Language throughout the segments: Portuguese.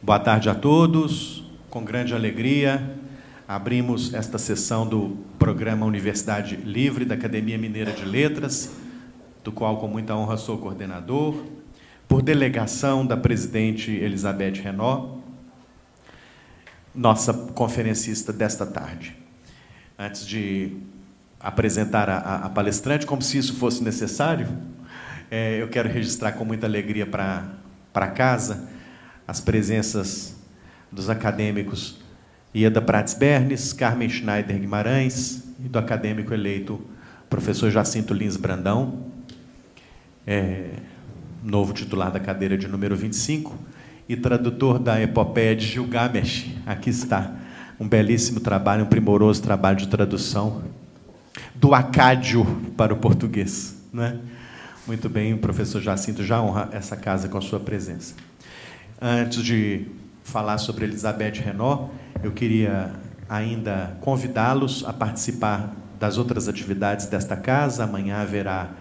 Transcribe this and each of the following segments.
Boa tarde a todos. Com grande alegria, abrimos esta sessão do programa Universidade Livre da Academia Mineira de Letras, do qual, com muita honra, sou coordenador, por delegação da presidente Elizabeth Renaud, nossa conferencista desta tarde. Antes de apresentar a palestrante, como se isso fosse necessário, eu quero registrar com muita alegria para casa as presenças dos acadêmicos Ieda Prates Bernes, Carmen Schneider Guimarães e do acadêmico eleito professor Jacinto Lins Brandão, novo titular da cadeira de número 25 e tradutor da epopeia de Gilgamesh. Aqui está um belíssimo trabalho, um primoroso trabalho de tradução do acádio para o português, né? Muito bem, o professor Jacinto já honra essa casa com a sua presença. Antes de falar sobre Elizabeth Renaud, eu queria ainda convidá-los a participar das outras atividades desta casa. Amanhã haverá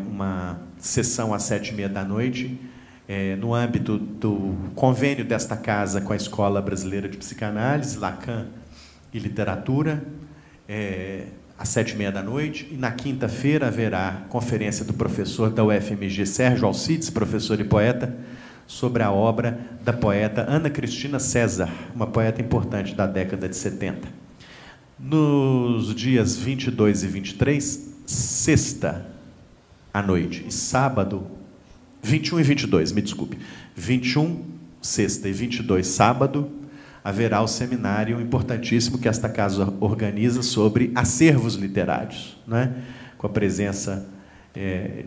uma sessão às 19h30, no âmbito do convênio desta casa com a Escola Brasileira de Psicanálise, Lacan e Literatura, às 19h30. E na quinta-feira haverá conferência do professor da UFMG, Sérgio Alcides, professor e poeta, sobre a obra da poeta Ana Cristina César, uma poeta importante da década de 70. Nos dias 22 e 23, sexta à noite, e sábado, 21 e 22, me desculpe, 21, sexta, e 22, sábado, haverá o seminário importantíssimo que esta casa organiza sobre acervos literários, né? Com a presença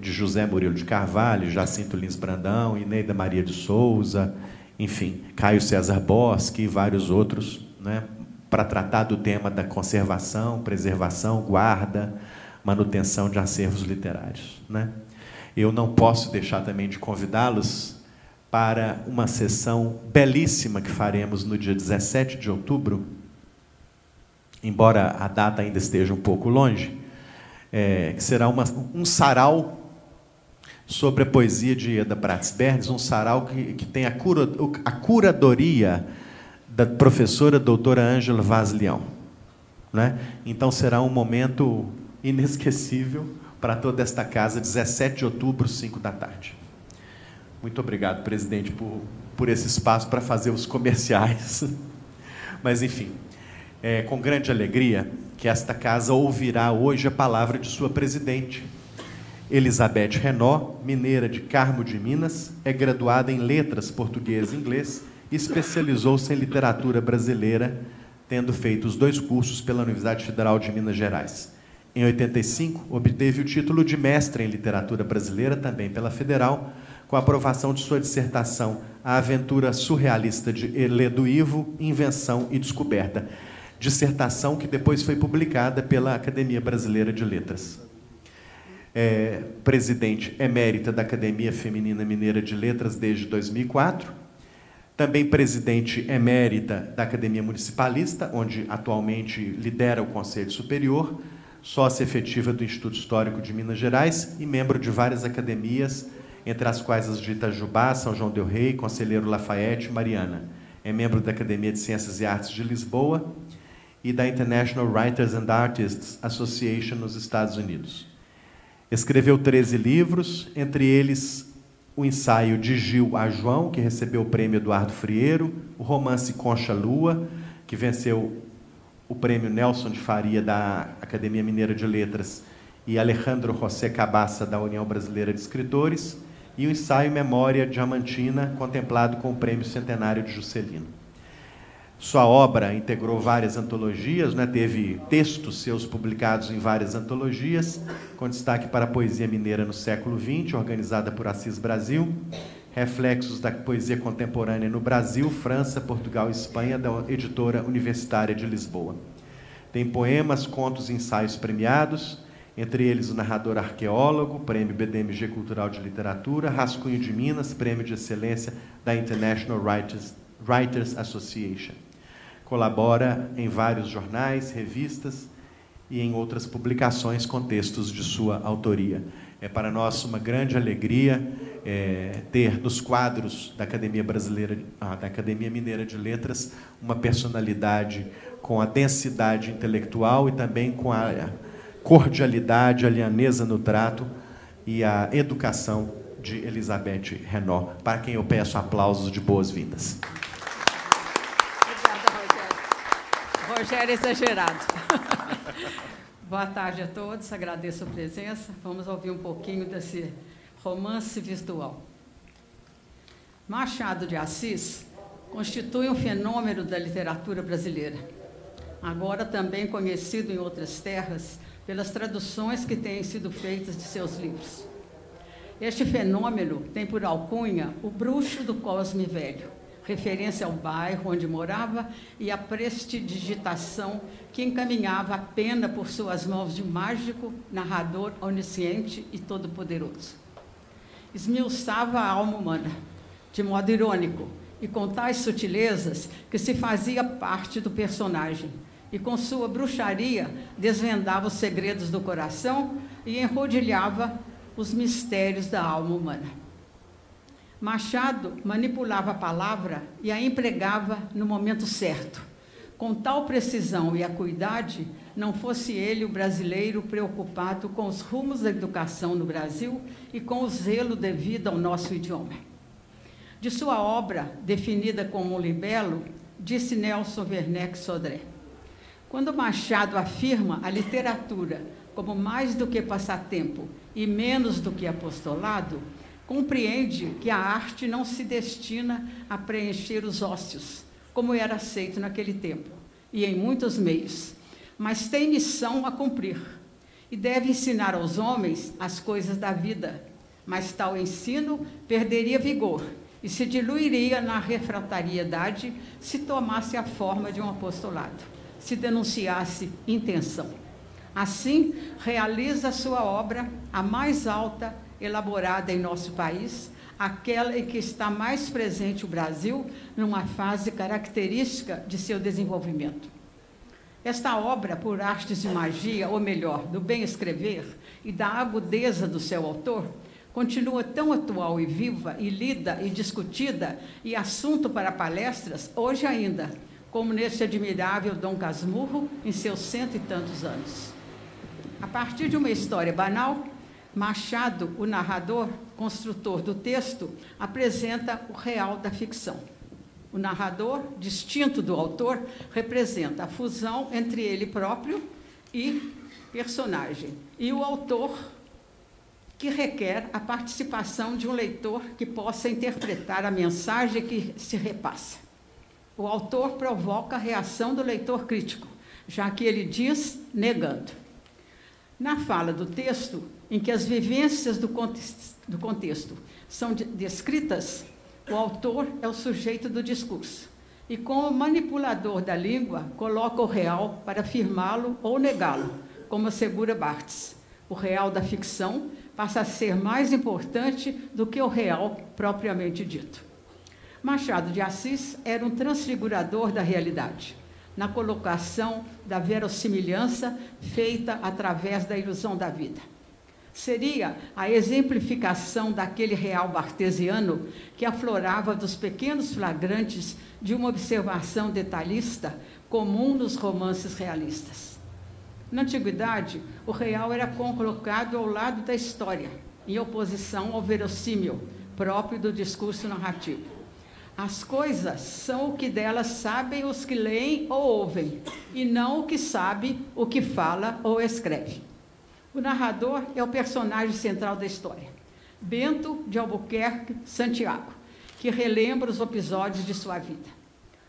de José Murilo de Carvalho, Jacinto Lins Brandão, Ineida Maria de Souza, enfim, Caio César Bosque e vários outros, né, para tratar do tema da conservação, preservação, guarda, manutenção de acervos literários, né? Eu não posso deixar também de convidá-los para uma sessão belíssima que faremos no dia 17 de outubro, embora a data ainda esteja um pouco longe, que será um sarau sobre a poesia de Ieda Prates Bernes, um sarau que tem a curadoria da professora doutora Ângela Vaz Leão, né? Então será um momento inesquecível para toda esta casa, 17 de outubro, 5 da tarde. Muito obrigado, presidente, por esse espaço para fazer os comerciais. Mas, enfim, com grande alegria que esta casa ouvirá hoje a palavra de sua presidente. Elizabeth Renaud, mineira de Carmo de Minas, é graduada em Letras Português e Inglês e especializou-se em literatura brasileira, tendo feito os 2 cursos pela Universidade Federal de Minas Gerais. Em 85, obteve o título de mestre em literatura brasileira, também pela Federal, com a aprovação de sua dissertação A Aventura Surrealista de Eledo Ivo, Invenção e Descoberta, dissertação que depois foi publicada pela Academia Brasileira de Letras. Presidente emérita da Academia Feminina Mineira de Letras desde 2004, também presidente emérita da Academia Municipalista, onde atualmente lidera o Conselho Superior, sócia efetiva do Instituto Histórico de Minas Gerais e membro de várias academias, entre as quais as de Itajubá, São João del Rei, Conselheiro Lafayette e Mariana. É membro da Academia de Ciências e Artes de Lisboa e da International Writers and Artists Association nos Estados Unidos. Escreveu 13 livros, entre eles o ensaio De Gil a João, que recebeu o prêmio Eduardo Frieiro, o romance Concha Lua, que venceu o prêmio Nelson de Faria da Academia Mineira de Letras, e Alejandro José Cabaça, da União Brasileira de Escritores, e o ensaio Memória Diamantina, contemplado com o prêmio Centenário de Juscelino. Sua obra integrou várias antologias, né? Teve textos seus publicados em várias antologias, com destaque para a poesia mineira no século XX, organizada por Assis Brasil, reflexos da poesia contemporânea no Brasil, França, Portugal e Espanha, da editora Universitária de Lisboa. Tem poemas, contos e ensaios premiados, entre eles o Narrador Arqueólogo, Prêmio BDMG Cultural de Literatura, Rascunho de Minas, Prêmio de Excelência da International Writers Association. Colabora em vários jornais, revistas e em outras publicações com textos de sua autoria. É para nós uma grande alegria ter nos quadros da Academia da Academia Mineira de Letras, uma personalidade com a densidade intelectual e também com a cordialidade, a lianeza no trato e a educação de Elizabeth Renaud, para quem eu peço aplausos de boas-vindas. Obrigada, Rogério. Rogério é exagerado. Boa tarde a todos, agradeço a presença. Vamos ouvir um pouquinho desse romance virtual. Machado de Assis constitui um fenômeno da literatura brasileira, agora também conhecido em outras terras pelas traduções que têm sido feitas de seus livros. Este fenômeno tem por alcunha o Bruxo do Cosme Velho, referência ao bairro onde morava e à prestidigitação que encaminhava a pena por suas mãos de mágico, narrador onisciente e todo-poderoso. Esmiuçava a alma humana, de modo irônico, e com tais sutilezas que se fazia parte do personagem, e com sua bruxaria desvendava os segredos do coração e enrodilhava os mistérios da alma humana. Machado manipulava a palavra e a empregava no momento certo, com tal precisão e acuidade, não fosse ele o brasileiro preocupado com os rumos da educação no Brasil e com o zelo devido ao nosso idioma. De sua obra, definida como um libelo, disse Nelson Werneck Sodré: quando Machado afirma a literatura como mais do que passatempo e menos do que apostolado, compreende que a arte não se destina a preencher os ócios, como era aceito naquele tempo, e em muitos meios, mas tem missão a cumprir, e deve ensinar aos homens as coisas da vida, mas tal ensino perderia vigor e se diluiria na refratariedade se tomasse a forma de um apostolado, se denunciasse intenção. Assim, realiza sua obra, a mais alta elaborada em nosso país, aquela em que está mais presente o Brasil, numa fase característica de seu desenvolvimento. Esta obra, por artes de magia, ou melhor, do bem escrever e da agudeza do seu autor, continua tão atual e viva, e lida e discutida, e assunto para palestras, hoje ainda, como neste admirável Dom Casmurro, em seus 100 e tantos anos. A partir de uma história banal, Machado, o narrador, construtor do texto, apresenta o real da ficção. O narrador, distinto do autor, representa a fusão entre ele próprio e personagem, e o autor, que requer a participação de um leitor que possa interpretar a mensagem que se repassa. O autor provoca a reação do leitor crítico, já que ele diz negando. Na fala do texto, em que as vivências do contexto são descritas, o autor é o sujeito do discurso, e como manipulador da língua, coloca o real para afirmá-lo ou negá-lo, como assegura Barthes. O real da ficção passa a ser mais importante do que o real propriamente dito. Machado de Assis era um transfigurador da realidade, na colocação da verossimilhança feita através da ilusão da vida. Seria a exemplificação daquele real bartesiano que aflorava dos pequenos flagrantes de uma observação detalhista comum nos romances realistas. Na antiguidade, o real era colocado ao lado da história, em oposição ao verossímil, próprio do discurso narrativo. As coisas são o que delas sabem os que leem ou ouvem, e não o que sabe o que fala ou escreve. O narrador é o personagem central da história, Bento de Albuquerque Santiago, que relembra os episódios de sua vida.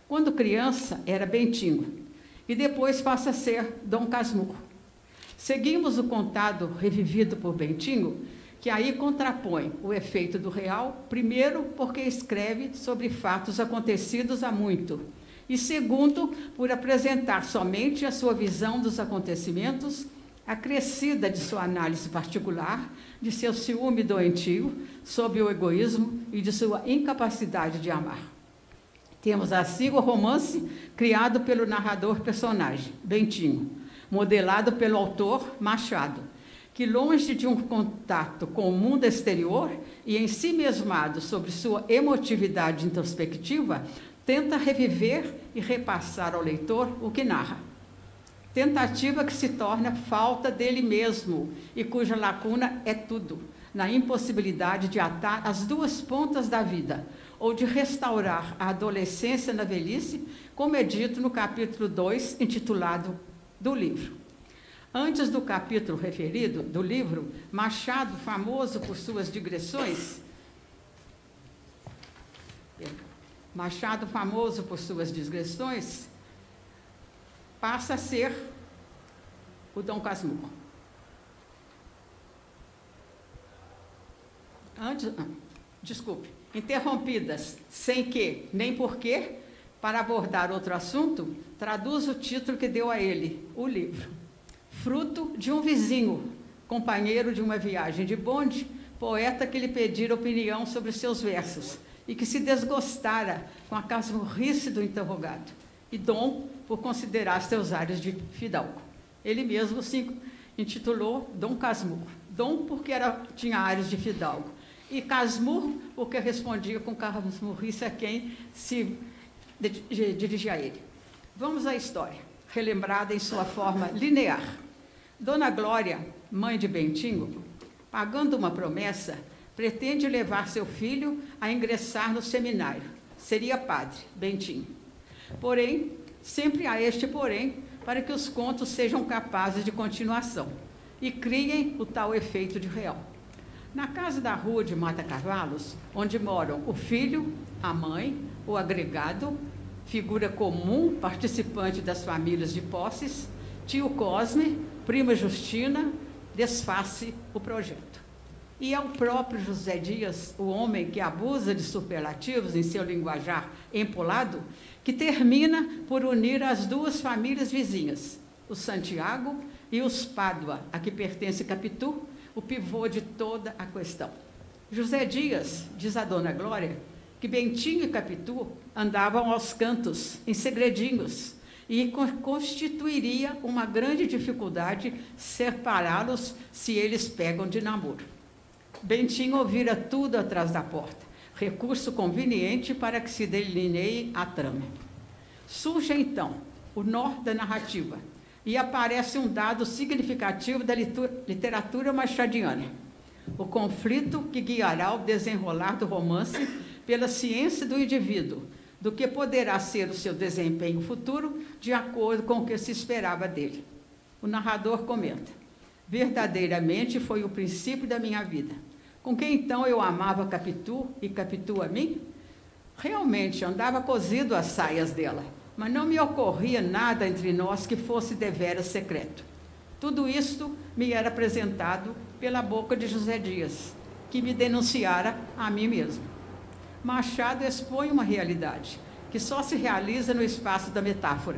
Quando criança, era Bentinho, e depois passa a ser Dom Casmurro. Seguimos o contado revivido por Bentinho, que aí contrapõe o efeito do real, primeiro, porque escreve sobre fatos acontecidos há muito, e segundo, por apresentar somente a sua visão dos acontecimentos, acrescida de sua análise particular, de seu ciúme doentio, sob o egoísmo e de sua incapacidade de amar. Temos assim o romance criado pelo narrador personagem, Bentinho, modelado pelo autor Machado, que, longe de um contato com o mundo exterior e em si mesmado sobre sua emotividade introspectiva, tenta reviver e repassar ao leitor o que narra. Tentativa que se torna falta dele mesmo e cuja lacuna é tudo, na impossibilidade de atar as duas pontas da vida ou de restaurar a adolescência na velhice, como é dito no capítulo 2, intitulado do livro. Antes do capítulo referido do livro, Machado, famoso por suas digressões, passa a ser o Dom Casmurro. Interrompidas, sem que, nem porquê, para abordar outro assunto, traduz o título que deu a ele, o livro. Fruto de um vizinho, companheiro de uma viagem de bonde, poeta que lhe pedira opinião sobre seus versos e que se desgostara com a casmurrice do interrogado, e Dom, por considerar seus ares de fidalgo. Ele mesmo se intitulou Dom Casmurro. Dom porque tinha ares de fidalgo, e Casmurro porque respondia com casmurrice a quem se dirigia a ele. Vamos à história, relembrada em sua forma linear. Dona Glória, mãe de Bentinho, pagando uma promessa, pretende levar seu filho a ingressar no seminário. Seria padre, Bentinho. Porém, sempre há este porém, para que os contos sejam capazes de continuação e criem o tal efeito de real. Na casa da rua de Mata Cavalos, onde moram o filho, a mãe, o agregado, figura comum, participante das famílias de posses, tio Cosme, prima Justina, desface o projeto. E é o próprio José Dias, o homem que abusa de superlativos em seu linguajar empolado, que termina por unir as duas famílias vizinhas, os Santiago e os Pádua, a que pertence Capitu, o pivô de toda a questão. José Dias, diz a Dona Glória, que Bentinho e Capitu andavam aos cantos, em segredinhos, e constituiria uma grande dificuldade separá-los se eles pegam de namoro. Bentinho ouvira tudo atrás da porta, recurso conveniente para que se delineie a trama. Surge, então, o nó da narrativa e aparece um dado significativo da literatura machadiana: o conflito que guiará o desenrolar do romance pela ciência do indivíduo, do que poderá ser o seu desempenho futuro, de acordo com o que se esperava dele. O narrador comenta: verdadeiramente foi o princípio da minha vida. Com quem então eu amava Capitu e Capitu a mim? Realmente andava cosido às saias dela, mas não me ocorria nada entre nós que fosse deveras secreto. Tudo isto me era apresentado pela boca de José Dias, que me denunciara a mim mesmo. Machado expõe uma realidade que só se realiza no espaço da metáfora.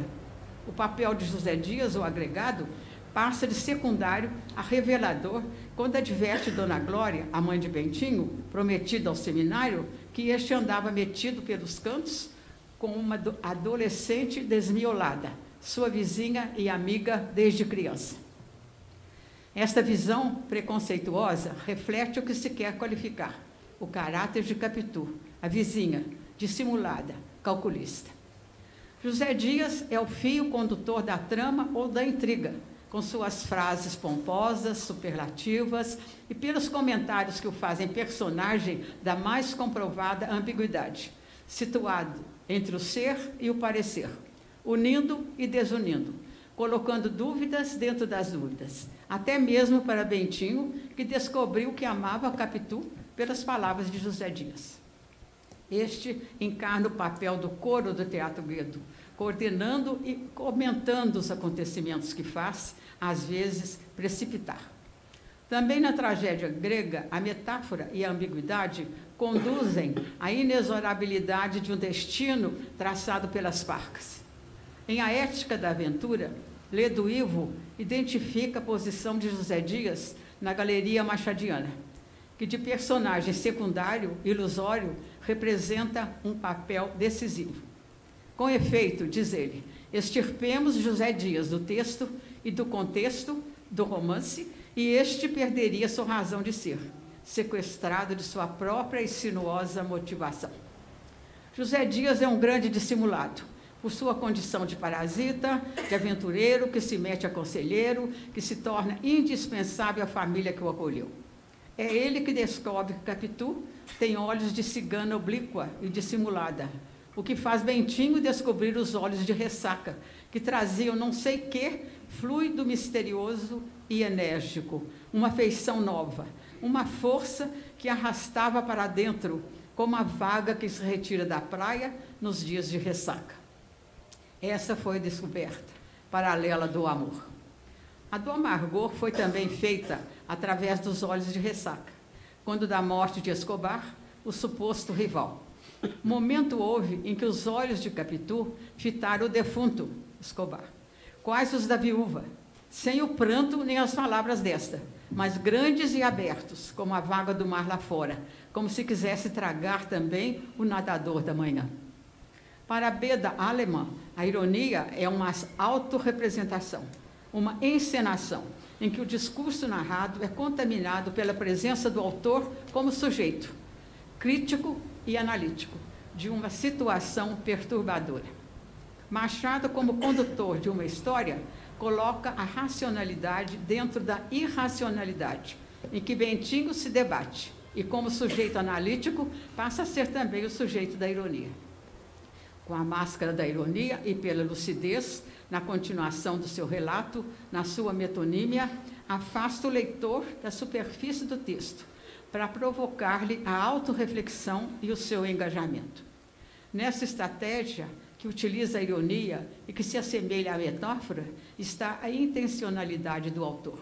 O papel de José Dias, o agregado, passa de secundário a revelador quando adverte Dona Glória, a mãe de Bentinho, prometida ao seminário, que este andava metido pelos cantos com uma adolescente desmiolada, sua vizinha e amiga desde criança. Esta visão preconceituosa reflete o que se quer qualificar: o caráter de Capitu, a vizinha, dissimulada, calculista. José Dias é o fio condutor da trama ou da intriga, com suas frases pomposas, superlativas e pelos comentários que o fazem personagem da mais comprovada ambiguidade, situado entre o ser e o parecer, unindo e desunindo, colocando dúvidas dentro das dúvidas, até mesmo para Bentinho, que descobriu que amava Capitu pelas palavras de José Dias. Este encarna o papel do coro do Teatro Guedo, coordenando e comentando os acontecimentos que faz, às vezes, precipitar. Também na tragédia grega, a metáfora e a ambiguidade conduzem à inexorabilidade de um destino traçado pelas parcas. Em A Ética da Aventura, Ledo Ivo identifica a posição de José Dias na galeria machadiana, que de personagem secundário, ilusório, representa um papel decisivo. Com efeito, diz ele, extirpemos José Dias do texto e do contexto do romance e este perderia sua razão de ser, sequestrado de sua própria e sinuosa motivação. José Dias é um grande dissimulado, por sua condição de parasita, de aventureiro, que se mete a conselheiro, que se torna indispensável à família que o acolheu. É ele que descobre que Capitu tem olhos de cigana oblíqua e dissimulada, o que faz Bentinho descobrir os olhos de Ressaca, que traziam não sei que, fluido misterioso e enérgico, uma feição nova, uma força que arrastava para dentro, como a vaga que se retira da praia nos dias de ressaca. Essa foi a descoberta paralela do amor. A do amargor foi também feita através dos olhos de Ressaca, quando da morte de Escobar, o suposto rival. Momento houve em que os olhos de Capitu fitaram o defunto, Escobar, quais os da viúva, sem o pranto nem as palavras desta, mas grandes e abertos, como a vaga do mar lá fora, como se quisesse tragar também o nadador da manhã. Para Beda Alemã, a ironia é uma autorrepresentação, uma encenação, em que o discurso narrado é contaminado pela presença do autor como sujeito, crítico e analítico, de uma situação perturbadora. Machado, como condutor de uma história, coloca a racionalidade dentro da irracionalidade, em que Bentinho se debate, e como sujeito analítico, passa a ser também o sujeito da ironia. Com a máscara da ironia e pela lucidez, na continuação do seu relato, na sua metonímia, afasta o leitor da superfície do texto, para provocar-lhe a autorreflexão e o seu engajamento. Nessa estratégia, que utiliza a ironia e que se assemelha à metáfora, está a intencionalidade do autor.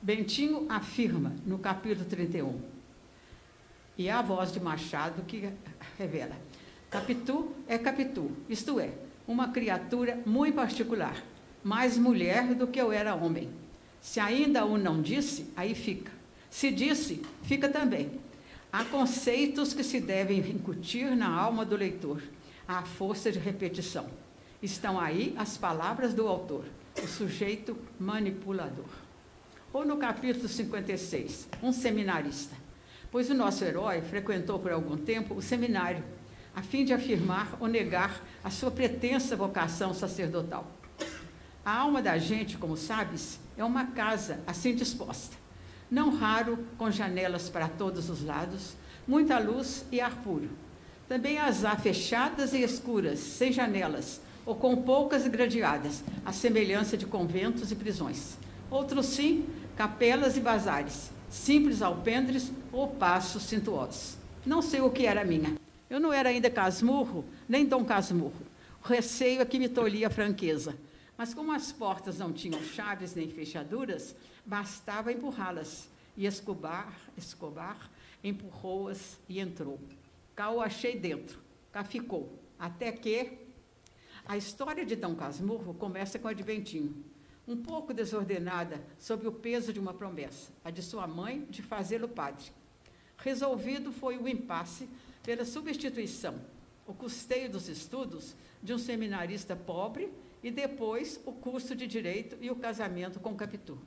Bentinho afirma, no capítulo 31, e é a voz de Machado que revela: Capitu é Capitu, isto é, uma criatura muito particular, mais mulher do que eu era homem. Se ainda o não disse, aí fica. Se disse, fica também. Há conceitos que se devem incutir na alma do leitor, à força de repetição. Estão aí as palavras do autor, o sujeito manipulador. Ou no capítulo 56, um seminarista, pois o nosso herói frequentou por algum tempo o seminário, a fim de afirmar ou negar a sua pretensa vocação sacerdotal. A alma da gente, como sabes, é uma casa assim disposta, não raro com janelas para todos os lados, muita luz e ar puro. Também as há fechadas e escuras, sem janelas, ou com poucas e gradeadas, à semelhança de conventos e prisões. Outros sim, capelas e bazares, simples alpendres ou passos cintuosos. Não sei o que era a minha. Eu não era ainda Casmurro, nem Dom Casmurro. O receio é que me tolhia a franqueza. Mas como as portas não tinham chaves nem fechaduras, bastava empurrá-las. E Escobar empurrou-as e entrou. Cá o achei dentro, cá ficou. Até que a história de Dom Casmurro começa com a de Bentinho, um pouco desordenada sob o peso de uma promessa, a de sua mãe de fazê-lo padre. Resolvido foi o impasse pela substituição, o custeio dos estudos de um seminarista pobre e depois o curso de Direito e o casamento com Capitu.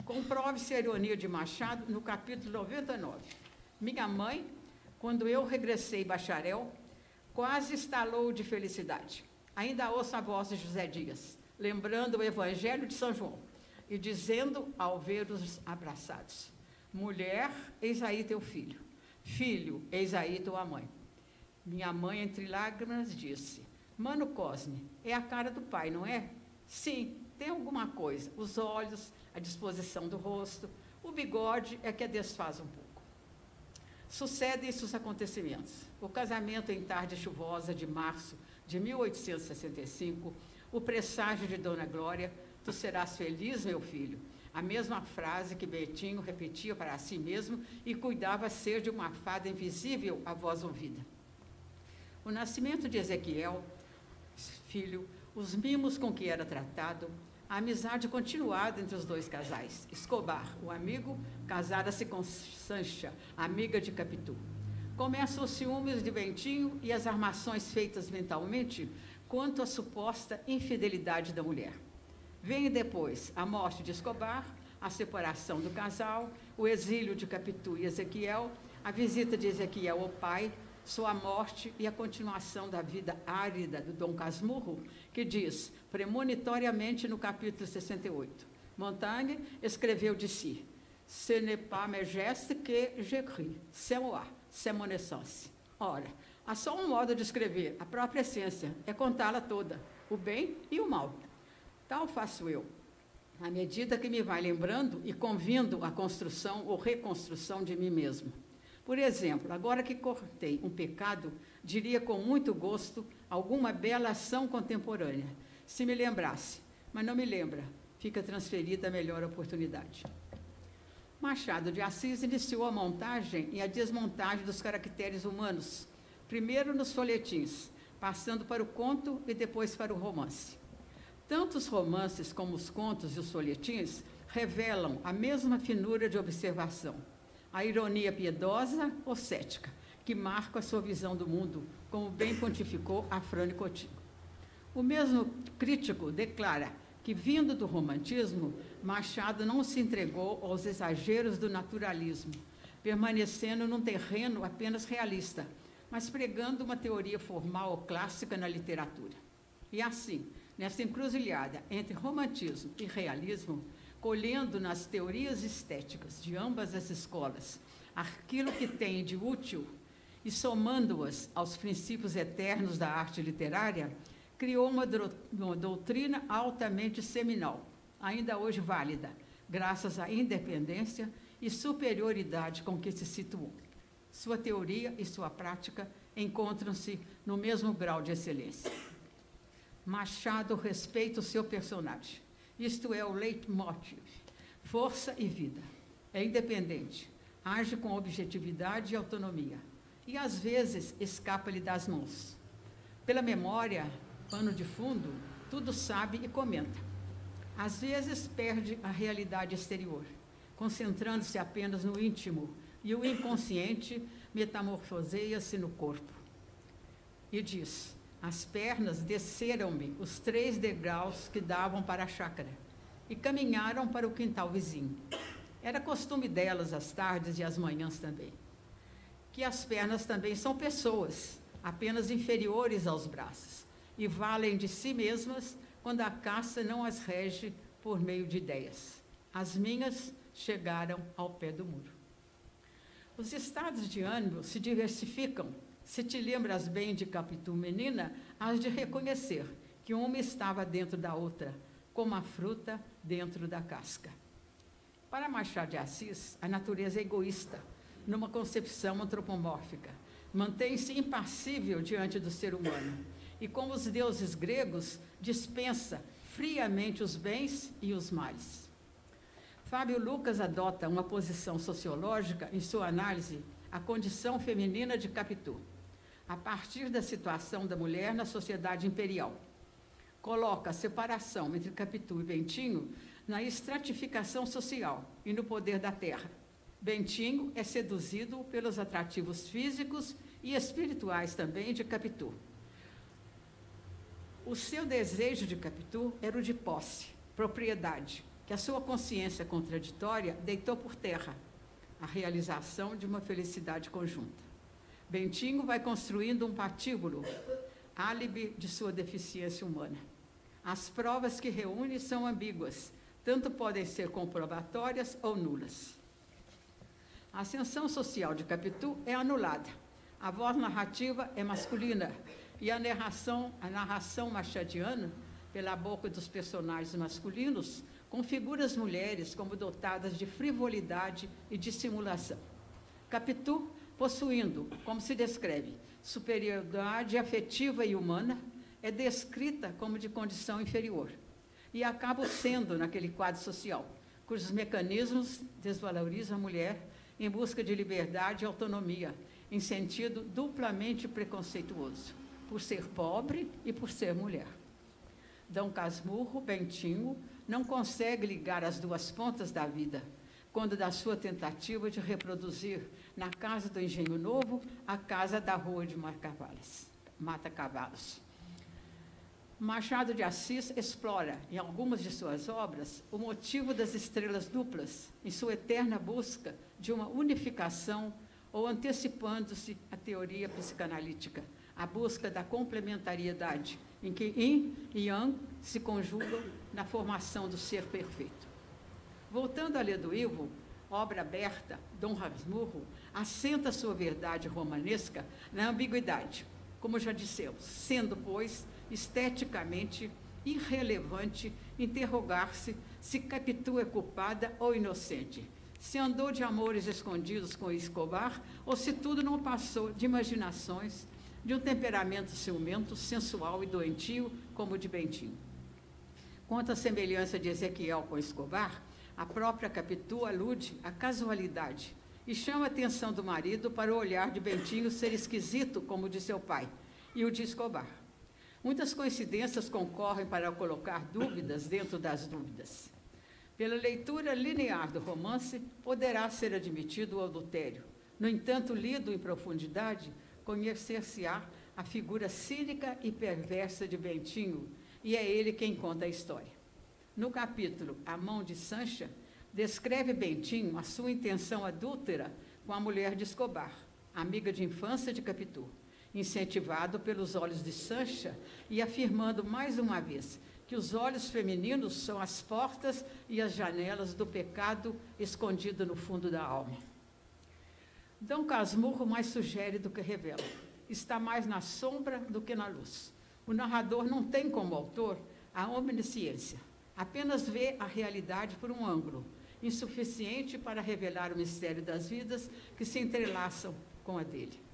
Comprove-se a ironia de Machado no capítulo 99. Minha mãe, quando eu regressei bacharel, quase estalou de felicidade. Ainda ouço a voz de José Dias, lembrando o Evangelho de São João, e dizendo ao ver-os abraçados: mulher, eis aí teu filho. Filho, eis aí tua mãe. Minha mãe, entre lágrimas, disse: Mano Cosme, é a cara do pai, não é? Sim, tem alguma coisa. Os olhos, a disposição do rosto, o bigode é que a desfaz um pouco. Sucedem-se os acontecimentos. O casamento em tarde chuvosa de março de 1865, o presságio de Dona Glória: tu serás feliz, meu filho. A mesma frase que Bentinho repetia para si mesmo e cuidava ser de uma fada invisível à voz ouvida. O nascimento de Ezequiel, filho, os mimos com que era tratado, a amizade continuada entre os dois casais. Escobar, o amigo, casara-se com Sancha, amiga de Capitu. Começam os ciúmes de Bentinho e as armações feitas mentalmente quanto à suposta infidelidade da mulher. Vem depois a morte de Escobar, a separação do casal, o exílio de Capitu e Ezequiel, a visita de Ezequiel ao pai, sua morte e a continuação da vida árida do Dom Casmurro, que diz premonitoriamente no capítulo 68. Montaigne escreveu de si: Ce n'est pas mes gestes que j'écris, c'est moi, c'est mon essence. Ora, há só um modo de escrever, a própria essência, é contá-la toda, o bem e o mal. Tal faço eu, à medida que me vai lembrando e convindo à construção ou reconstrução de mim mesmo. Por exemplo, agora que cortei um pecado, diria com muito gosto alguma bela ação contemporânea. Se me lembrasse, mas não me lembra, fica transferida a melhor oportunidade. Machado de Assis iniciou a montagem e a desmontagem dos caracteres humanos, primeiro nos folhetins, passando para o conto e depois para o romance. Tanto os romances como os contos e os folhetins revelam a mesma finura de observação, a ironia piedosa ou cética, que marca a sua visão do mundo, como bem pontificou Afrânio Coutinho. O mesmo crítico declara que, vindo do romantismo, Machado não se entregou aos exageros do naturalismo, permanecendo num terreno apenas realista, mas pregando uma teoria formal ou clássica na literatura. E assim, nessa encruzilhada entre romantismo e realismo, colhendo nas teorias estéticas de ambas as escolas aquilo que tem de útil e somando-as aos princípios eternos da arte literária, criou uma doutrina altamente seminal, ainda hoje válida, graças à independência e superioridade com que se situou. Sua teoria e sua prática encontram-se no mesmo grau de excelência. Machado respeita o seu personagem. Isto é o leitmotiv, força e vida. É independente, age com objetividade e autonomia, e às vezes escapa-lhe das mãos. Pela memória, pano de fundo, tudo sabe e comenta. Às vezes perde a realidade exterior, concentrando-se apenas no íntimo, e o inconsciente metamorfoseia-se no corpo. E diz: as pernas desceram-me os 3 degraus que davam para a chácara e caminharam para o quintal vizinho. Era costume delas às tardes e às manhãs também. Que as pernas também são pessoas, apenas inferiores aos braços, e valem de si mesmas quando a caça não as rege por meio de ideias. As minhas chegaram ao pé do muro. Os estados de ânimo se diversificam. Se te lembras bem de Capitu menina, has de reconhecer que uma estava dentro da outra, como a fruta dentro da casca. Para Machado de Assis, a natureza é egoísta, numa concepção antropomórfica. Mantém-se impassível diante do ser humano e, como os deuses gregos, dispensa friamente os bens e os males. Fábio Lucas adota uma posição sociológica em sua análise à condição feminina de Capitu, a partir da situação da mulher na sociedade imperial. Coloca a separação entre Capitu e Bentinho na estratificação social e no poder da terra. Bentinho é seduzido pelos atrativos físicos e espirituais também de Capitu. O seu desejo de Capitu era o de posse, propriedade, que a sua consciência contraditória deitou por terra, a realização de uma felicidade conjunta. Bentinho vai construindo um patíbulo, álibi de sua deficiência humana. As provas que reúne são ambíguas, tanto podem ser comprobatórias ou nulas. A ascensão social de Capitu é anulada. A voz narrativa é masculina e a narração machadiana, pela boca dos personagens masculinos, configura as mulheres como dotadas de frivolidade e dissimulação. Capitu, possuindo, como se descreve, superioridade afetiva e humana, é descrita como de condição inferior e acaba sendo naquele quadro social, cujos mecanismos desvalorizam a mulher em busca de liberdade e autonomia, em sentido duplamente preconceituoso, por ser pobre e por ser mulher. Dom Casmurro, Bentinho, não consegue ligar as duas pontas da vida, quando da sua tentativa de reproduzir na casa do Engenho Novo a casa da Rua de Mata Cavalos. Machado de Assis explora, em algumas de suas obras, o motivo das estrelas duplas, em sua eterna busca de uma unificação ou antecipando-se à teoria psicanalítica, a busca da complementariedade, em que Yin e Yang se conjugam na formação do ser perfeito. Voltando a Leduívo, obra aberta, Dom Casmurro assenta sua verdade romanesca na ambiguidade, como já dissemos, sendo, pois, esteticamente irrelevante interrogar-se se Capitu é culpada ou inocente, se andou de amores escondidos com Escobar ou se tudo não passou de imaginações de um temperamento ciumento, sensual e doentio como o de Bentinho. Quanto à semelhança de Ezequiel com Escobar, a própria Capitu alude à casualidade e chama a atenção do marido para o olhar de Bentinho ser esquisito como o de seu pai e o de Escobar. Muitas coincidências concorrem para colocar dúvidas dentro das dúvidas. Pela leitura linear do romance, poderá ser admitido o adultério. No entanto, lido em profundidade, conhecer-se-á a figura cínica e perversa de Bentinho, e é ele quem conta a história. No capítulo A Mão de Sancha, descreve Bentinho a sua intenção adúltera com a mulher de Escobar, amiga de infância de Capitu, incentivado pelos olhos de Sancha e afirmando mais uma vez que os olhos femininos são as portas e as janelas do pecado escondido no fundo da alma. Dom Casmurro mais sugere do que revela. Está mais na sombra do que na luz. O narrador não tem como autor a omnisciência. Apenas vê a realidade por um ângulo, insuficiente para revelar o mistério das vidas que se entrelaçam com a dele.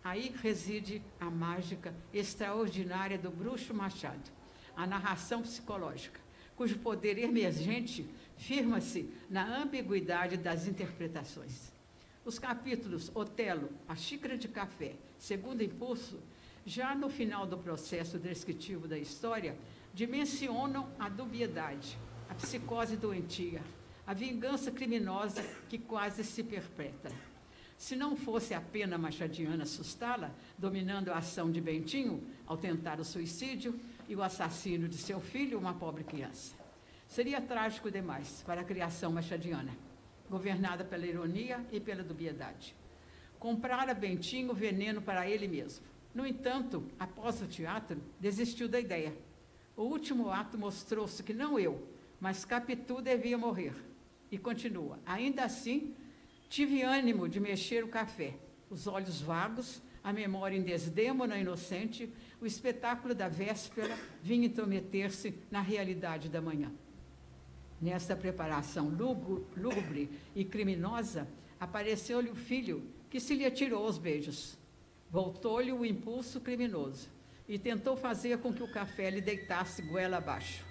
Aí reside a mágica extraordinária do Bruxo Machado, a narração psicológica, cujo poder emergente firma-se na ambiguidade das interpretações. Os capítulos Otelo, A Xícara de Café, Segundo Impulso, já no final do processo descritivo da história, dimensionam a dubiedade, a psicose doentia, a vingança criminosa que quase se perpetra. Se não fosse a pena machadiana assustá-la, dominando a ação de Bentinho ao tentar o suicídio e o assassínio de seu filho, uma pobre criança. Seria trágico demais para a criação machadiana, governada pela ironia e pela dubiedade. Comprara Bentinho veneno para ele mesmo. No entanto, após o teatro, desistiu da ideia. O último ato mostrou-se que não eu, mas Capitu devia morrer. E continua, ainda assim, tive ânimo de mexer o café, os olhos vagos, a memória indesdêmona e inocente, o espetáculo da véspera vinha intrometer-se na realidade da manhã. Nesta preparação lúgubre e criminosa, apareceu-lhe o filho, que se lhe atirou aos beijos. Voltou-lhe o impulso criminoso e tentou fazer com que o café lhe deitasse goela abaixo.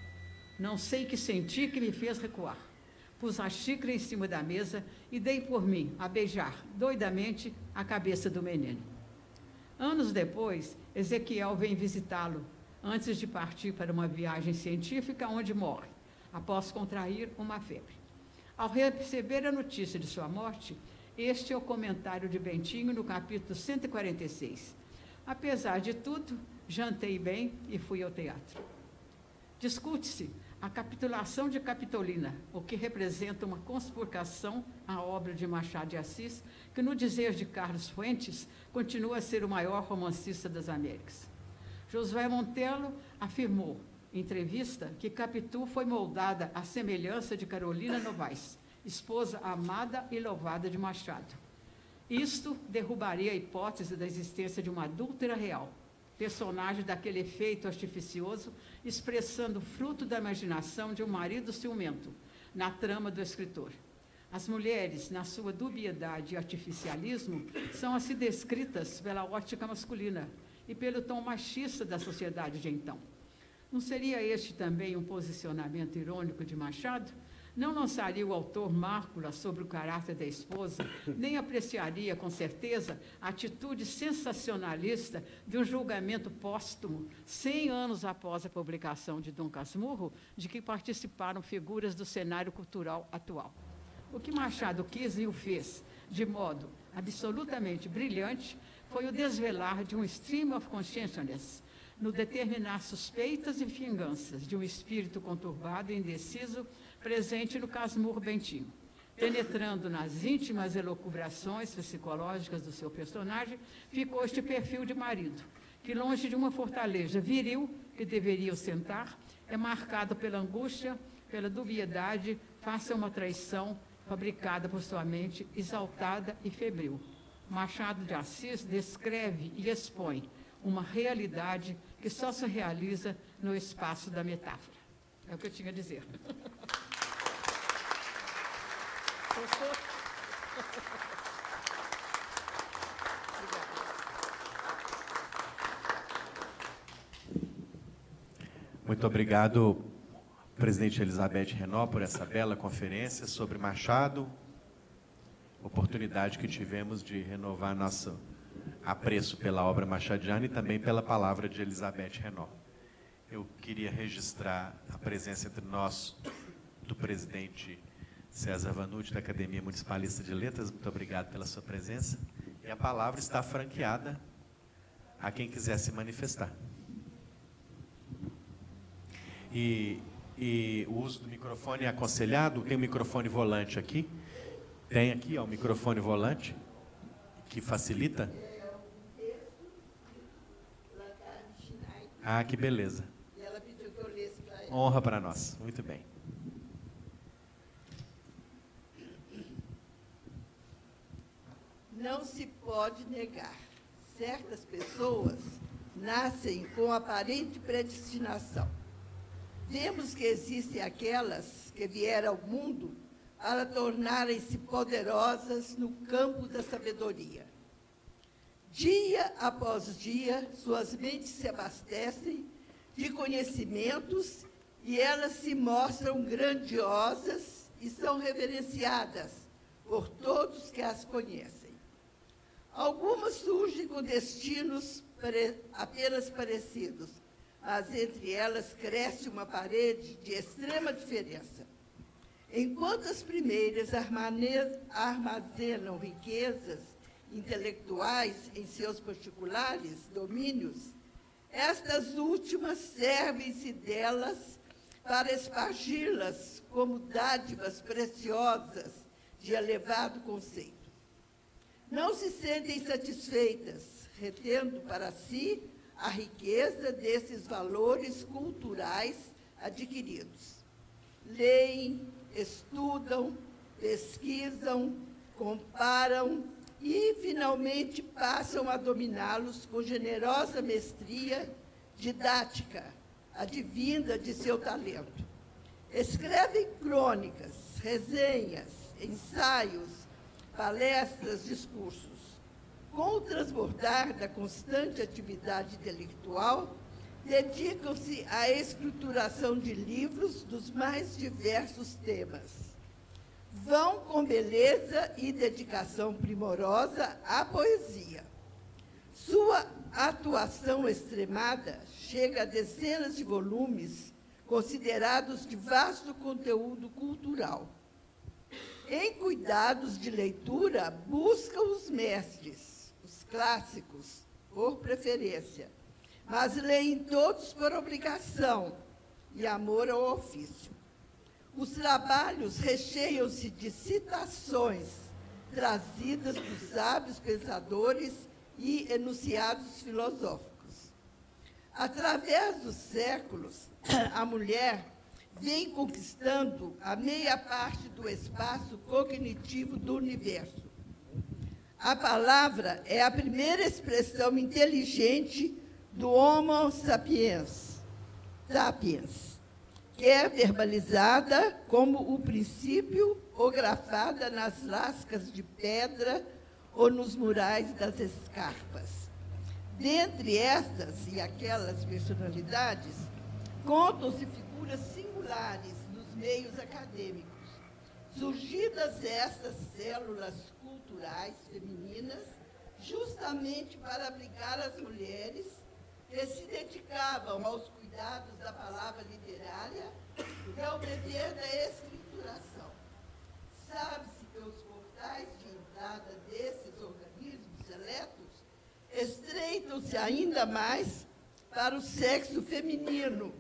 Não sei que senti que me fez recuar. Pus a xícara em cima da mesa e dei por mim a beijar doidamente a cabeça do menino. Anos depois, Ezequiel vem visitá-lo, antes de partir para uma viagem científica onde morre, após contrair uma febre. Ao receber a notícia de sua morte, este é o comentário de Bentinho no capítulo 146. Apesar de tudo, jantei bem e fui ao teatro. Discute-se a capitulação de Capitolina, o que representa uma conspurcação à obra de Machado de Assis, que, no dizer de Carlos Fuentes, continua a ser o maior romancista das Américas. Josué Montello afirmou, em entrevista, que Capitu foi moldada à semelhança de Carolina Novaes, esposa amada e louvada de Machado. Isto derrubaria a hipótese da existência de uma adúltera real, personagem daquele efeito artificioso, expressando o fruto da imaginação de um marido ciumento, na trama do escritor. As mulheres, na sua dubiedade e artificialismo, são assim descritas pela ótica masculina e pelo tom machista da sociedade de então. Não seria este também um posicionamento irônico de Machado? Não lançaria o autor mácula sobre o caráter da esposa, nem apreciaria, com certeza, a atitude sensacionalista de um julgamento póstumo, 100 anos após a publicação de Dom Casmurro, de que participaram figuras do cenário cultural atual. O que Machado quis e o fez, de modo absolutamente brilhante, foi o desvelar de um stream of consciousness, no determinar suspeitas e vinganças de um espírito conturbado e indeciso presente no Casmurro Bentinho. Penetrando nas íntimas elucubrações psicológicas do seu personagem, ficou este perfil de marido, que longe de uma fortaleza viril que deveria ostentar, é marcado pela angústia, pela dubiedade, face a uma traição fabricada por sua mente exaltada e febril. Machado de Assis descreve e expõe uma realidade que só se realiza no espaço da metáfora. É o que eu tinha a dizer. Muito obrigado, presidente Elizabeth Renault, por essa bela conferência sobre Machado, oportunidade que tivemos de renovar nosso apreço pela obra machadiana e também pela palavra de Elizabeth Renault. Eu queria registrar a presença entre nós do presidente César Vanucci, da Academia Municipalista de Letras. Muito obrigado pela sua presença. E a palavra está franqueada a quem quiser se manifestar. E o uso do microfone é aconselhado. Tem um microfone volante aqui. Tem aqui, ó, o microfone volante, que facilita. Ah, que beleza. E ela pediu que eu lesse para ela. Honra para nós. Muito bem. Não se pode negar. Certas pessoas nascem com aparente predestinação. Vemos que existem aquelas que vieram ao mundo para tornarem-se poderosas no campo da sabedoria. Dia após dia, suas mentes se abastecem de conhecimentos e elas se mostram grandiosas e são reverenciadas por todos que as conhecem. Algumas surgem com destinos apenas parecidos, mas entre elas cresce uma parede de extrema diferença. Enquanto as primeiras armazenam riquezas intelectuais em seus particulares domínios, estas últimas servem-se delas para espargi-las como dádivas preciosas de elevado conceito. Não se sentem satisfeitas, retendo para si a riqueza desses valores culturais adquiridos. Leem, estudam, pesquisam, comparam e, finalmente, passam a dominá-los com generosa mestria didática, advinda de seu talento. Escrevem crônicas, resenhas, ensaios, palestras, discursos. Com o transbordar da constante atividade intelectual, dedicam-se à escrituração de livros dos mais diversos temas. Vão com beleza e dedicação primorosa à poesia. Sua atuação extremada chega a dezenas de volumes, considerados de vasto conteúdo cultural. Em cuidados de leitura, buscam os mestres, os clássicos, por preferência, mas leem todos por obrigação e amor ao ofício. Os trabalhos recheiam-se de citações trazidas dos sábios pensadores e enunciados filosóficos. Através dos séculos, a mulher vem conquistando a meia parte do espaço cognitivo do universo. A palavra é a primeira expressão inteligente do Homo sapiens, quer verbalizada como o princípio ou grafada nas lascas de pedra ou nos murais das escarpas. Dentre estas e aquelas personalidades, contam-se figuras singulares nos meios acadêmicos. Surgidas estas células culturais femininas, justamente para abrigar as mulheres que se dedicavam aos cuidados da palavra literária e ao dever da escrituração. Sabe-se que os portais de entrada desses organismos seletos estreitam-se ainda mais para o sexo feminino.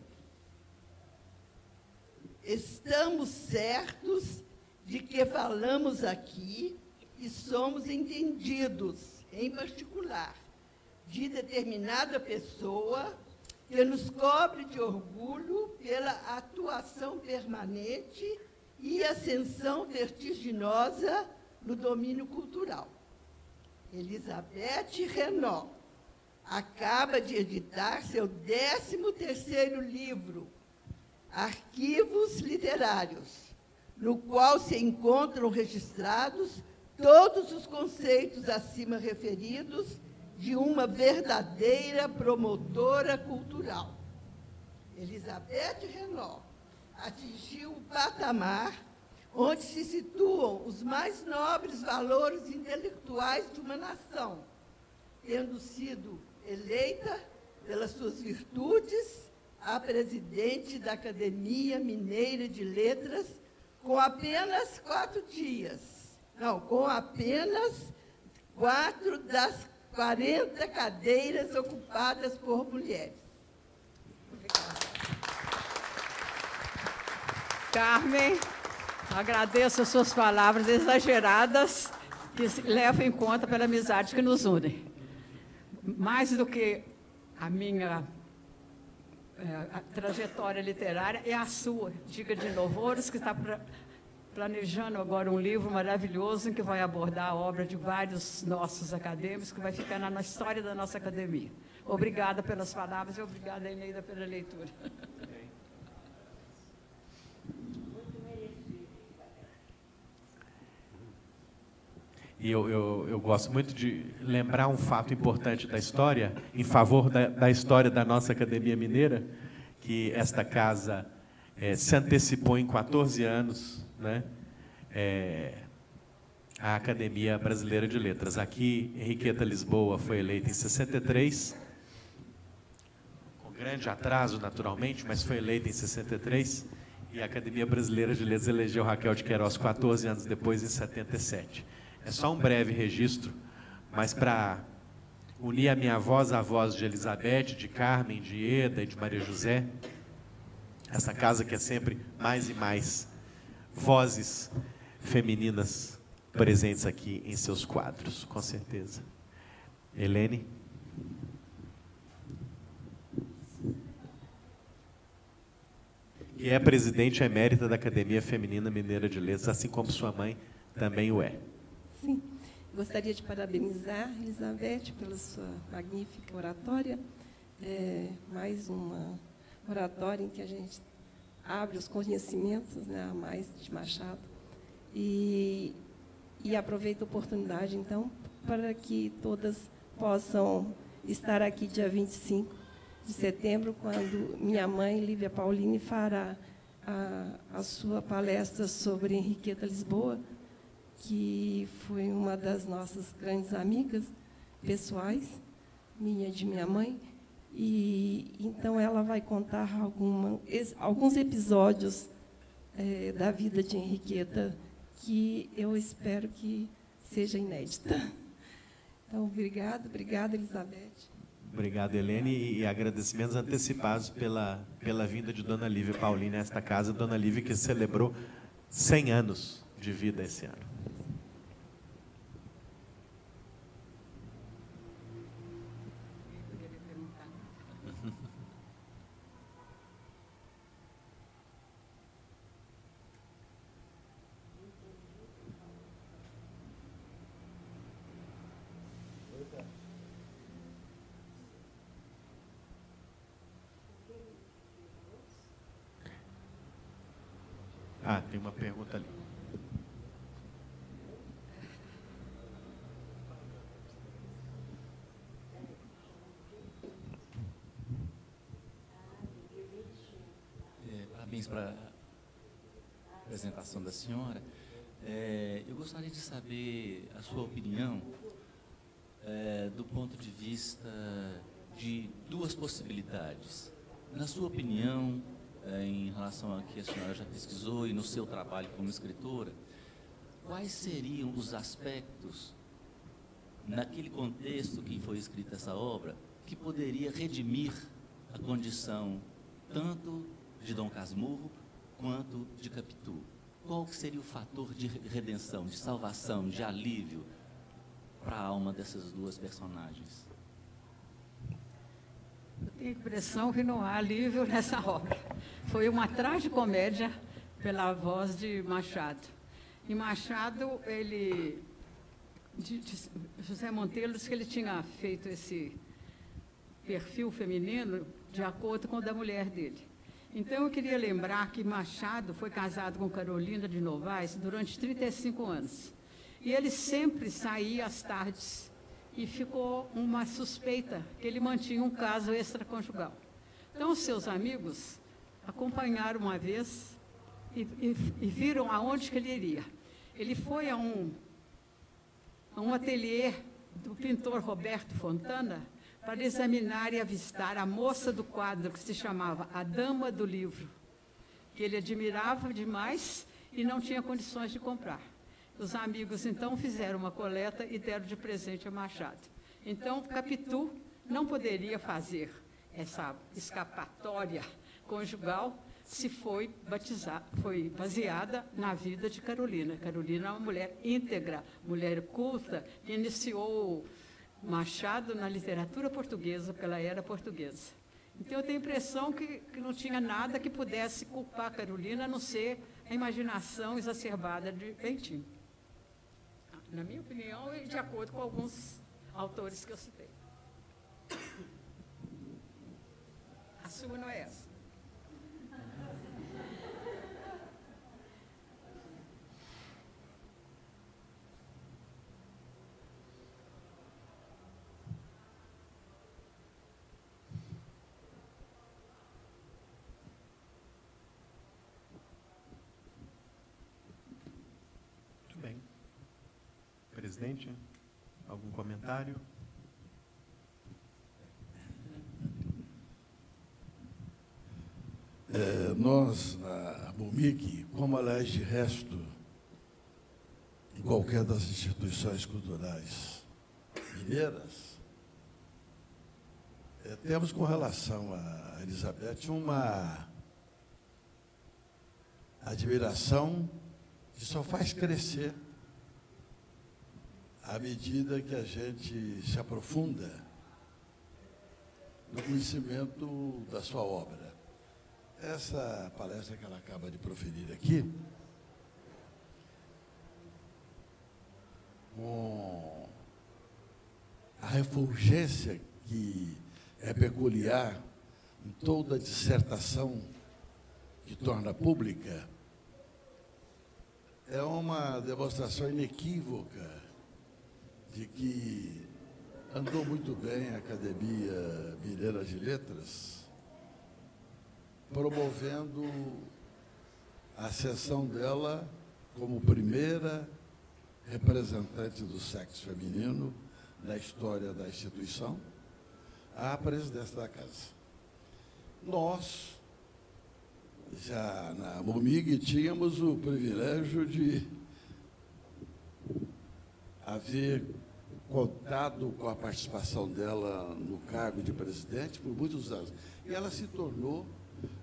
Estamos certos de que falamos aqui e somos entendidos, em particular, de determinada pessoa que nos cobre de orgulho pela atuação permanente e ascensão vertiginosa no domínio cultural. Elizabeth Renault acaba de editar seu 13º livro, Arquivos Literários, no qual se encontram registrados todos os conceitos acima referidos de uma verdadeira promotora cultural. Elizabeth Renault atingiu o patamar onde se situam os mais nobres valores intelectuais de uma nação, tendo sido eleita pelas suas virtudes a presidente da Academia Mineira de Letras com apenas 4 das 40 cadeiras ocupadas por mulheres. Obrigada. Carmen, agradeço as suas palavras exageradas, que levam em conta pela amizade que nos une. Mais do que a minha a trajetória literária, é a sua, Diga de Novouros, que está planejando agora um livro maravilhoso em que vai abordar a obra de vários nossos acadêmicos, que vai ficar na história da nossa academia. Obrigada pelas palavras e obrigada, Eneida, pela leitura. E eu gosto muito de lembrar um fato importante da história, em favor da história da nossa Academia Mineira, que esta casa se antecipou em 14 anos, né, à Academia Brasileira de Letras. Aqui, Henriqueta Lisboa foi eleita em 63, com grande atraso, naturalmente, mas foi eleita em 63, e a Academia Brasileira de Letras elegeu Raquel de Queiroz 14 anos depois, em 77. É só um breve registro, mas para unir a minha voz à voz de Elizabeth, de Carmen, de Eda e de Maria José, essa casa que é sempre mais e mais vozes femininas presentes aqui em seus quadros, com certeza. Helene? Que é presidente emérita da Academia Feminina Mineira de Letras, assim como sua mãe também o é. Sim, gostaria de parabenizar Elizabeth pela sua magnífica oratória. Mais uma oratória em que a gente abre os conhecimentos, né, a mais de Machado. E aproveito a oportunidade, então, para que todas possam estar aqui dia 25 de setembro, quando minha mãe, Lívia Pauline, fará a sua palestra sobre Henriqueta Lisboa, que foi uma das nossas grandes amigas pessoais, minha e de minha mãe, e então ela vai contar alguns episódios da vida de Henriqueta, que eu espero que seja inédita. Então, obrigada, Elizabeth. Obrigado, Helene, e agradecimentos antecipados pela vinda de Dona Lívia Pauline a esta casa, Dona Lívia que celebrou 100 anos de vida esse ano. Tem uma pergunta ali. Parabéns para a apresentação da senhora. Eu gostaria de saber a sua opinião do ponto de vista de duas possibilidades. Na sua opinião, em relação a que a senhora já pesquisou e no seu trabalho como escritora, quais seriam os aspectos, naquele contexto que foi escrita essa obra, que poderia redimir a condição tanto de Dom Casmurro quanto de Capitu. Qual que seria o fator de redenção, de salvação, de alívio para a alma dessas duas personagens? Eu tenho a impressão que não há alívio nessa obra. Foi uma tragicomédia pela voz de Machado. E Machado, José Monteiro disse que ele tinha feito esse perfil feminino de acordo com o da mulher dele. Então, eu queria lembrar que Machado foi casado com Carolina de Novaes durante 35 anos. E ele sempre saía às tardes. E ficou uma suspeita que ele mantinha um caso extraconjugal. Então, os seus amigos acompanharam uma vez e viram aonde que ele iria. Ele foi a um ateliê do pintor Roberto Fontana para examinar e avistar a moça do quadro que se chamava A Dama do Livro, que ele admirava demais e não tinha condições de comprar. Os amigos, então, fizeram uma coleta e deram de presente a Machado. Então, Capitu não poderia fazer essa escapatória conjugal se foi baseada na vida de Carolina. Carolina é uma mulher íntegra, mulher culta, que iniciou Machado na literatura portuguesa, porque ela era portuguesa. Então, eu tenho a impressão que não tinha nada que pudesse culpar Carolina, a não ser a imaginação exacerbada de Bentinho. Na minha opinião, e de acordo com alguns autores que eu citei. A sua não é essa. Muito bem. Presidente, algum comentário? Nós, na BUMIC, como aliás de resto, em qualquer das instituições culturais mineiras, temos com relação a Elizabeth uma admiração que só faz crescer à medida que a gente se aprofunda no conhecimento da sua obra. Essa palestra que ela acaba de proferir aqui, com a refulgência que é peculiar em toda a dissertação que torna pública, é uma demonstração inequívoca de que andou muito bem a Academia Mineira de Letras, promovendo a sessão dela como primeira representante do sexo feminino na história da instituição, à presidência da casa. Nós, já na BUMIG, tínhamos o privilégio de haver contado com a participação dela no cargo de presidente por muitos anos. E ela se tornou,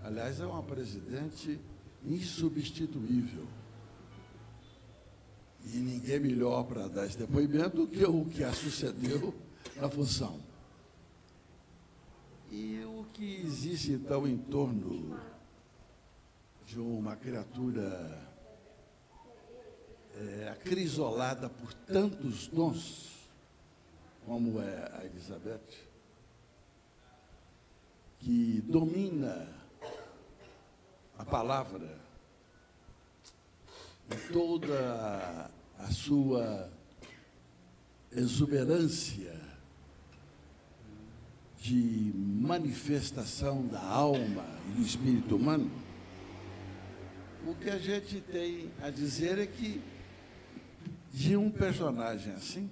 aliás, é uma presidente insubstituível. E ninguém melhor para dar esse depoimento do que o que a sucedeu na função. E o que existe, então, em torno de uma criatura acrisolada por tantos dons, como é a Elizabeth, que domina a palavra em toda a sua exuberância de manifestação da alma e do espírito humano, o que a gente tem a dizer é que, de um personagem assim,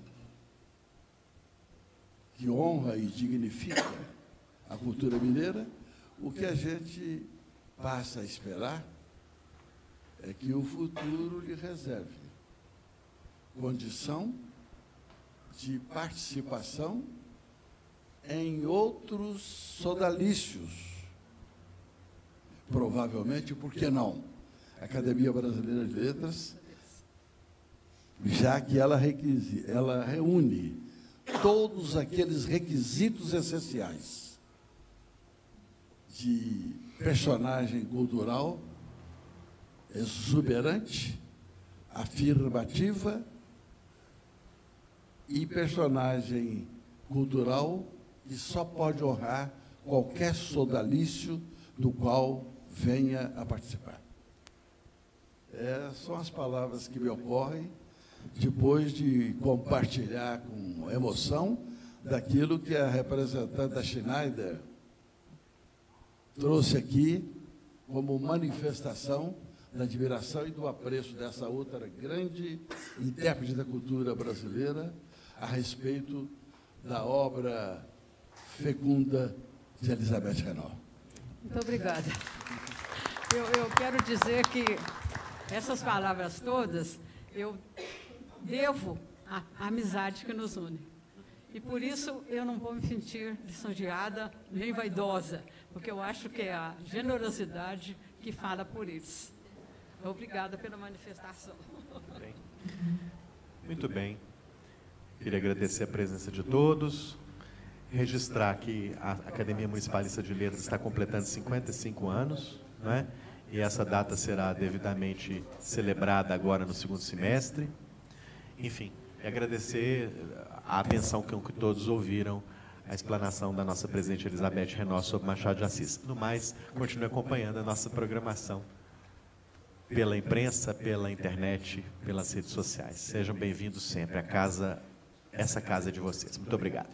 que honra e dignifica a cultura mineira, o que a gente passa a esperar é que o futuro lhe reserve condição de participação em outros sodalícios. Provavelmente, por que não? A Academia Brasileira de Letras, já que ela reúne todos aqueles requisitos essenciais de personagem cultural exuberante, afirmativa e personagem cultural que só pode honrar qualquer sodalício do qual venha a participar. São as palavras que me ocorrem depois de compartilhar com emoção daquilo que a representante da Schneider trouxe aqui como manifestação da admiração e do apreço dessa outra grande intérprete da cultura brasileira a respeito da obra fecunda de Elisabeth Renault. Muito obrigada. Eu quero dizer que essas palavras todas eu devo à amizade que nos une. E por isso eu não vou me sentir lisonjeada nem vaidosa, porque eu acho que é a generosidade que fala por eles. Obrigada pela manifestação. Muito bem. Queria agradecer a presença de todos, registrar que a Academia Municipalista de Letras está completando 55 anos, não é? E essa data será devidamente celebrada agora no segundo semestre. Enfim, e agradecer a atenção que todos ouviram a explanação da nossa presidente Elisabeth Renault sobre Machado de Assis. No mais, continue acompanhando a nossa programação pela imprensa, pela internet, pelas redes sociais. Sejam bem-vindos sempre. Essa casa é de vocês. Muito obrigado.